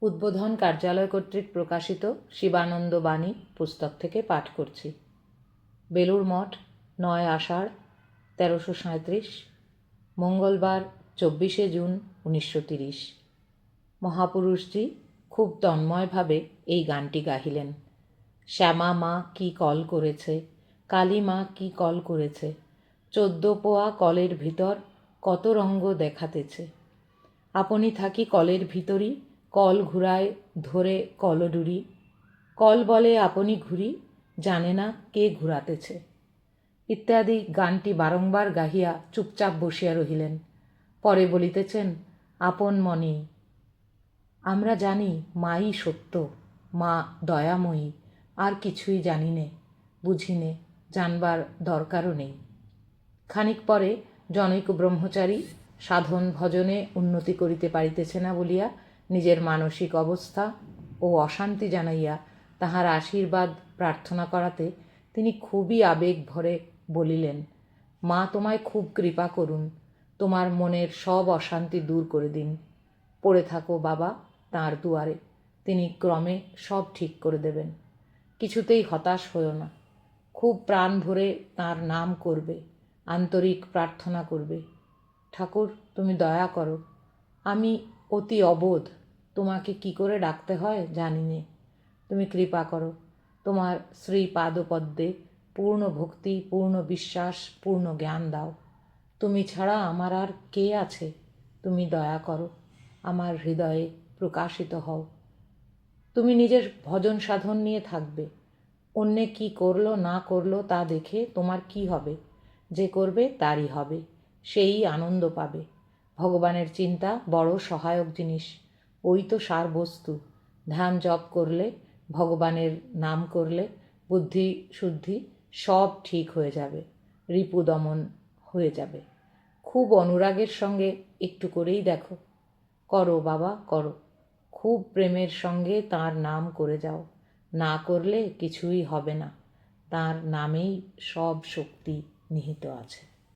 উদ্বোধন কার্যালয় কর্তৃক প্রকাশিত শিবানন্দ বাণী পুস্তক থেকে পাঠ করছি। বেলুড় মঠ, 9 আষাঢ় 1337, মঙ্গলবার 24শে জুন 1930। মহাপুরুষজি খুব তন্ময়ভাবে এই গানটি গাহিলেন। শ্যামা মা কি কল করেছে, কালী মা কি কল করেছে, 14 পোয়া কলের ভিতর কত রঙ্গ দেখাতেছে। আপনি থাকি কলের ভিতরই, কল ঘুরায় ধরে কলডুরি, কল বলে আপনি ঘুরি, জানে না কে ঘুরাতেছে ইত্যাদি গানটি বারংবার গাহিয়া চুপচাপ বসিয়া রহিলেন। পরে বলিতেছেন, আপন মনে আমরা জানি মাই সত্য, মা দয়াময়ী, আর কিছুই জানি নে, বুঝি নে, জানবার দরকারও নেই। খানিক পরে জনৈক ব্রহ্মচারী সাধন ভজনে উন্নতি করিতে পারিতেছে না বলিয়া নিজের মানসিক অবস্থা ও অশান্তি জানাইয়া তাহার আশীর্বাদ প্রার্থনা করাতে তিনি খুবই আবেগ ভরে বলিলেন, মা তোমায় খুব কৃপা করুন, তোমার মনের সব অশান্তি দূর করে দিন, পড়ে থাকো বাবা তাঁর দুয়ারে, তিনি ক্রমে সব ঠিক করে দেবেন। কিছুতেই হতাশ হও না, খুব প্রাণ ভরে তাঁর নাম করবে, আন্তরিক প্রার্থনা করবে। ঠাকুর তুমি দয়া করো, আমি অতি অবোধ, তোমাকে কি করে ডাকতে হয় জানি নে, তুমি কৃপা করো, তোমার শ্রী পাদপদ্মে পূর্ণ ভক্তি, পূর্ণ বিশ্বাস, পূর্ণ জ্ঞান দাও। তুমি ছাড়া আমার আর কে আছে, তুমি দয়া করো, আমার হৃদয়ে প্রকাশিত হও। তুমি নিজের ভজন সাধন নিয়ে থাকবে, অন্যে কি করলো না করলো তা দেখে তোমার কি হবে, যে করবে তারই হবে, সেই আনন্দ পাবে। ভগবানের চিন্তা বড় সহায়ক জিনিস, ওই তো সার বস্তু। ধ্যান জপ করলে, ভগবানের নাম করলে বুদ্ধি শুদ্ধি সব ঠিক হয়ে যাবে, রিপু দমন হয়ে যাবে। খুব অনুরাগের সঙ্গে একটু করেই দেখো, করো বাবা করো, খুব প্রেমের সঙ্গে তাঁর নাম করে যাও, না করলে কিছুই হবে না, তাঁর নামেই সব শক্তি নিহিত আছে।